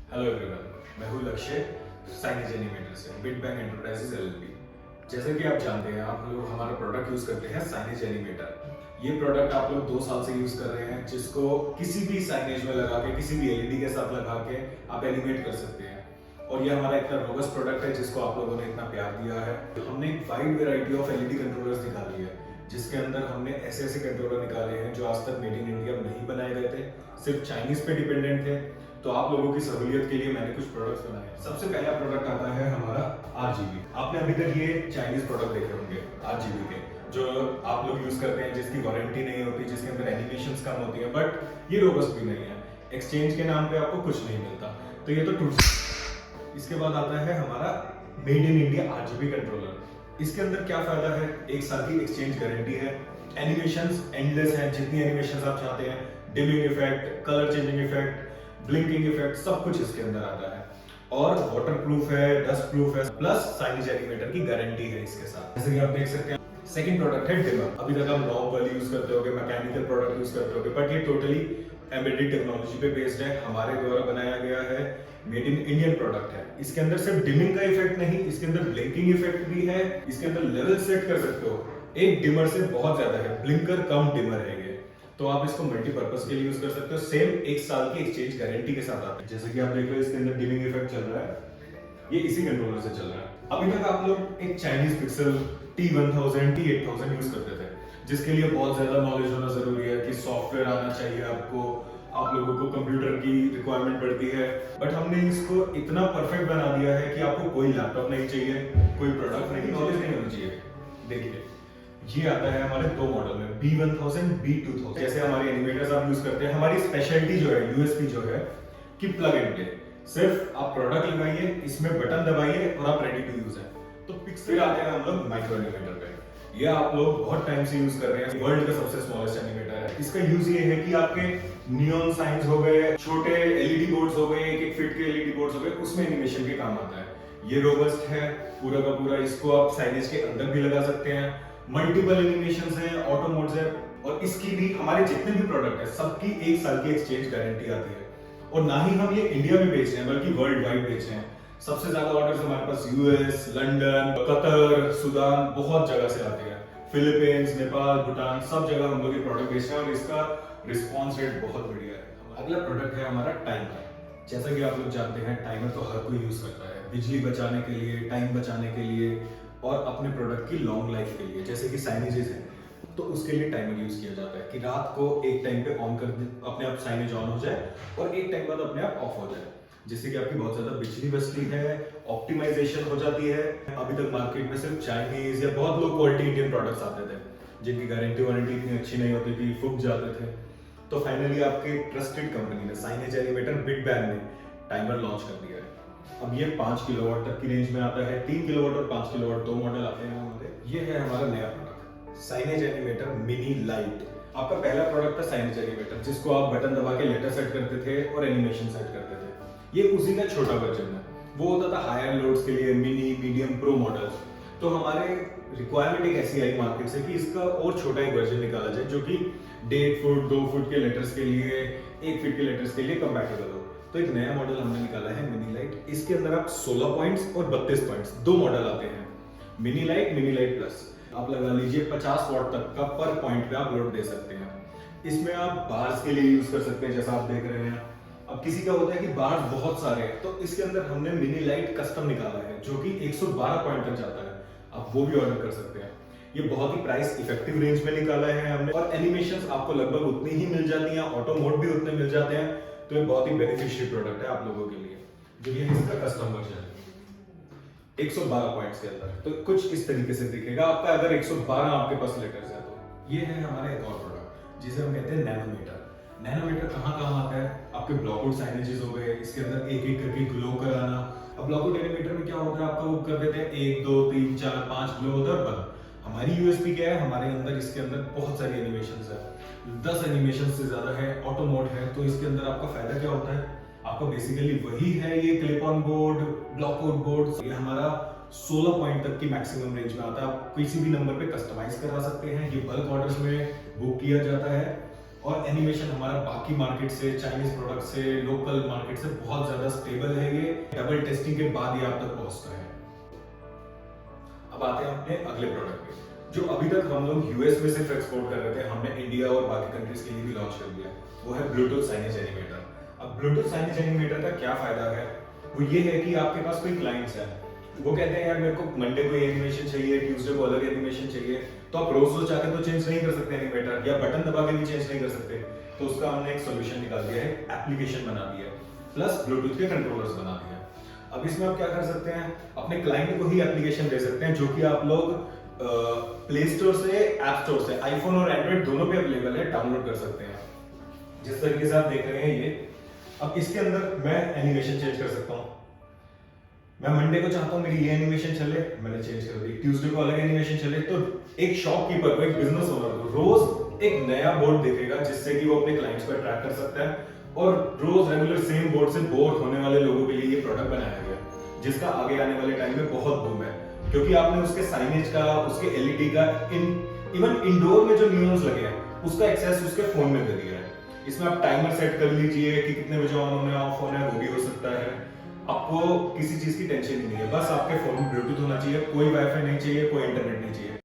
Hello everyone, मैं हूँ लक्ष्य साइनेज एनिमेटर से बिग बैंग एंटरप्राइजेज एलएलपी। जैसे कि आप जानते हैं, आप लोग हमारा प्रोडक्ट यूज करते हैं साइनेज एनिमेटर। ये प्रोडक्ट आप लोग 2 साल से यूज कर रहे हैं, जिसको किसी भी साइनेज में लगा के, किसी भी एलईडी के साथ लगा के आप एनिमेट कर सकते हैं। और ये हमारा इतना रोबस्ट प्रोडक्ट है जिसको आप लोगों ने इतना प्यार दिया है। हमने एक wide variety of LED controllers निकाली है, जिसके अंदर हमने ऐसे ऐसे कंट्रोलर निकाले हैं जो आज तक मेड इन इंडिया नहीं बनाए गए थे, सिर्फ चाइनीज पे डिपेंडेंट थे। तो आप लोगों की सहूलियत के लिए मैंने कुछ प्रोडक्ट्स बनाए हैं। सबसे पहला प्रोडक्ट आता है हमारा आरजीबी। आपने अभी तक ये चाइनीज प्रोडक्ट देखे होंगे आरजीबी के, जो आप लोग यूज करते हैं, जिसकी वारंटी नहीं होती, जिसके अंदर एनिमेशंस कम होती है, बट ये रोबस्ट भी नहीं है। एक्सचेंज के नाम पे आपको कुछ नहीं मिलता, तो ये तो टूट। इसके बाद आता है हमारा made in India RGB controller. इसके अंदर क्या फायदा है? 1 साल की एक्सचेंज गारंटी है। एनिमेशंस एंडलेस है, जितनी एनिमेशंस आप चाहते हैं, dimming effect, colour changing effect, blinking effect, सब कुछ इसके अंदर आता है। और वाटरप्रूफ है, डस्ट प्रूफ है, प्लस साइनेज एनिमेटर की गारंटी है इसके साथ। जैसे कि आप देख सकते हैं, सेकंड प्रोडक्ट है डिमर। अभी तक आप नॉब वाली यूज करते होगे, मैकेनिकल प्रोडक्ट यूज करते होगे, बट ये टोटली एम्बेडेड टेक्नोलॉजी पे बेस्ड है, हमारे द्वारा बनाया गया है, मेड इन इंडियन प्रोडक्ट है। इसके अंदर सिर्फ डिमिंग का इफेक्ट नहीं, इसके अंदर ब्लिंकिंग इफेक्ट भी है। इसके अंदर लेवल सेट कर सकते हो, एक डिमर से बहुत ज्यादा है, ब्लिंकर कम डिमर है ये। तो आप इसको मल्टीपर्पज के लिए यूज कर सकते हो। सेम 1 साल की एक्सचेंज गारंटी के साथ आता है। जैसे कि आप देख रहे हो, इसके अंदर डिमिंग इफेक्ट चल रहा है, ये इसी कंट्रोलर से चल रहा है। अभी तक आप लोग एक Chinese pixel T1000 T8000 use करते थे, जिसके लिए बहुत ज्यादा नॉलेज होना जरूरी है कि सॉफ्टवेयर आना चाहिए आपको, आप लोगों को कंप्यूटर की रिक्वायरमेंट पड़ती है। बट हमने इसको इतना परफेक्ट बना दिया है कि आपको कोई लैपटॉप नहीं चाहिए, कोई प्रोडक्ट नहीं, नॉलेज नहीं होनी चाहिए। देखिए, ये आता है हमारे 2 मॉडल में, B1000 B2000। जैसे हमारे एनिमेटर्स आप यूज करते हैं, हमारी स्पेशलिटी जो है, यूएसपी जो है कि प्लग एंड प्ले। सिर्फ आप प्रोडक्ट लगाइए, इसमें बटन दबाइए और आप रेडी टू यूज है। तो पिक्सल आते हैं हम लोग माइक्रो एनिमेटर पे। ये आप लोग बहुत टाइम से यूज कर रहे हैं, वर्ल्ड का सबसे स्मॉलेस्ट एनिमेटर है। इसका यूज ये है कि आपके नियॉन साइंस हो गए, छोटे एलईडी बोर्ड्स हो गए, एक फिट के एलईडी बोर्ड्स हो गए, उसमें एनिमेशन के काम आता है। ये रोबस्ट है पूरा का पूरा, इसको आप साइनेज के अंदर भी लगा सकते हैं। मल्टीपल एनिमेशंस हैं, ऑटो मोड्स है, और इसकी भी, हमारे जितने भी प्रोडक्ट है सबकी 1 साल की एक्सचेंज गारंटी आती है। और ना ही हम ये इंडिया में बेच रहे हैं, बल्कि वर्ल्ड वाइड बेच रहे हैं। सबसे ज्यादा ऑर्डर्स हमारे पास यूएस, लंदन, कतर, सूडान, बहुत जगह से आते हैं। फिलीपींस, नेपाल, भूटान, सब जगह हम लोग ये प्रोडक्ट बेच रहे हैं और इसका रिस्पॉन्स रेट बहुत बढ़िया है। अगला प्रोडक्ट है हमारा टाइमर। जैसा कि आप लोग जानते हैं, टाइमर तो हर कोई यूज करता है, बिजली बचाने के लिए, टाइम बचाने के लिए, और अपने प्रोडक्ट की लॉन्ग लाइफ के लिए। जैसे कि साइनेजेस है, तो उसके लिए टाइमर यूज किया जाता है कि रात को एक टाइम पे ऑन कर दे, अपने आप साइनेज ऑन हो जाए और एक टाइम बाद अपने आप ऑफ हो जाए, जिससे कि आपकी बहुत ज्यादा बिजली बचती है, ऑप्टिमाइजेशन हो जाती है। अभी तक मार्केट में सिर्फ चाइनीज या बहुत लो क्वालिटी इंडियन प्रोडक्ट्स आते थे, जिनकी गारंटी वारंटी इतनी अच्छी नहीं होती थी, फूक जाते थे। तो फाइनली आपके ट्रस्टेड कंपनी ने, साइनेज एनिमेटर बिग बैंग ने, टाइमर लॉन्च कर दिया है। अब ये 5 किलोवाट तक की रेंज में आता है। 3 किलोवाट और 5 किलोवाट 2 मॉडल आते हैं हमारे। ये है हमारा नया product, signage animator mini light. आपका पहला प्रोडक्ट था साइनेज एनिमेटर, जिसको आप बटन दबा के लेटर सेट करते थे और एनिमेशन सेट करते थे। ये उसी का छोटा वर्जन है। वो होता था हायर लोड्स के लिए, मिनी, मीडियम, प्रो मॉडल्स। तो हमारे रिक्वायरमेंट एक ऐसी आई मार्केट से कि इसका और छोटा एक वर्जन निकाला जाए, जो कि 1.5 फुट 2 फुट के लेटर्स के लिए, 1 फीट के लेटर्स के लिए कंपैटिबल हो। तो एक नया मॉडल हमने निकाला है मिनी लाइट। इसके अंदर आप 16 पॉइंट्स और 32 पॉइंट्स, 2 मॉडल आते हैं, मिनी लाइट प्लस। आप लगा लीजिए 50 वॉट तक का पर पॉइंट पे आप लोड दे सकते हैं। इसमें आप बार्स के लिए यूज कर सकते हैं, जैसा आप देख रहे हैं। अब किसी का होता है कि बार्स बहुत सारे हैं, तो इसके अंदर हमने मिनी लाइट कस्टम निकाला है, जो कि 112 पॉइंट तक जाता है। आप वो भी ऑर्डर कर सकते हैं। ये बहुत ही प्राइस इफेक्टिव रेंज में निकाला है हमने, और एनिमेशंस आपको लगभग उतनी ही मिल जाती हैं, ऑटो मोड भी उतने मिल जाते हैं। तो ये बहुत ही बेनिफिशियल प्रोडक्ट है आप लोगों के लिए। जो ये इसका कस्टम वर्जन है 112 पॉइंट्स के अंदर, तो कुछ इस तरीके से दिखेगा आपका, अगर 112 आपके पास लेटर्स है तो। ये है हमारा एक और प्रोडक्ट, जिसे हम कहते हैं नैनोमीटर। नैनोमीटर कहाँ काम आता है? आपके ब्लॉकआउट साइनेजेस हो गए, इसके अंदर एक एक करके ग्लो कराना। अब ब्लॉकआउट एनिमेटर में क्या होता है, आपका वो कर देते हैं 1 2 3 4 5 ग्लो उधर बंद। हमारी यूएसपी क्या है, हमारे अंदर, इसके अंदर बहुत सारी एनिमेशंस है, 10 एनिमेशन से ज्यादा है, ऑटो मोड है। तो इसके अंदर आपका फायदा क्या होता है? आपका बेसिकली वही है, ये clip on board, block out board. ये हमारा 16 पॉइंट तक की मैक्सिमम रेंज में आता है। आप किसी भी नंबर पे कस्टमाइज करा सकते हैं। ये बल्क ऑर्डर्स में बुक किया जाता है और एनिमेशन हमारा बाकी मार्केट से, चाइनीज प्रोडक्ट से, लोकल मार्केट से बहुत ज्यादा स्टेबल है। ये डबल टेस्टिंग के बाद ही आप तक पहुंचता है। अब आते हैं अपने अगले प्रोडक्ट पे, जो अभी तक हम लोग यूएस में सिर्फ एक्सपोर्ट कर रहे थे, हमने इंडिया और बाकी कंट्रीज के लिए भी लॉन्च कर दिया। वो है ब्लूटूथ साइनेज एनिमेटर। अब ब्लूटूथ साइनेज एनिमेटर का क्या फायदा है? वो ये है कि आपके पास कोई क्लाइंट्स है, वो कहते हैं यार मेरे को मंडे को एनिमेशन चाहिए, ट्यूसडे को अलग एनिमेशन चाहिए, तो आप रोज रोज जाके तो चेंज नहीं कर सकते एनिमेटर, या बटन दबा के भी चेंज नहीं कर सकते। तो उसका हमने एक सोल्यूशन निकाल दिया है, एप्लीकेशन बना दिया है, प्लस ब्लूटूथ के कंट्रोलर्स बना दिए हैं। अब इसमें आप क्या कर सकते हैं, अपने क्लाइंट को ही एप्लीकेशन दे सकते हैं, जो कि आप लोग प्ले स्टोर से, ऐप स्टोर से, आईफोन और एंड्रॉइड दोनों पे अवेलेबल है, डाउनलोड कर सकते हैं। जिस तरीके से आप देख रहे हैं ये, अब इसके अंदर मैं एनिमेशन चेंज कर सकता हूँ। मैं मंडे को चाहता हूँ मेरी ये एनिमेशन चले, मैंने चेंज कर दी। ट्यूसडे को अलग एनिमेशन चले, तो एक शॉपकीपर को, एक बिजनेस ओनर को रोज एक नया बोर्ड दिखेगा, जिससे कि वो अपने क्लाइंट्स को अट्रैक्ट कर सकता है। और रोज रेगुलर सेम बोर्ड से बोर होने वाले लोगों के लिए ये प्रोडक्ट बनाया गया, जिसका आगे आने वाले टाइम में बहुत बूम है, क्योंकि आपने उसके साइनेज का, उसके एलईडी का, इवन इंडोर में जो नियॉन्स लगे हैं उसका एक्सेस उसके फोन में दे दिया है। इसमें आप टाइमर सेट कर लीजिए कि कितने बजे ऑन होना है, ऑफ होना है, वो भी हो सकता है। आपको किसी चीज की टेंशन ही नहीं है, बस आपके फोन में ब्लूटूथ होना चाहिए, कोई वाईफाई नहीं चाहिए, कोई इंटरनेट नहीं चाहिए।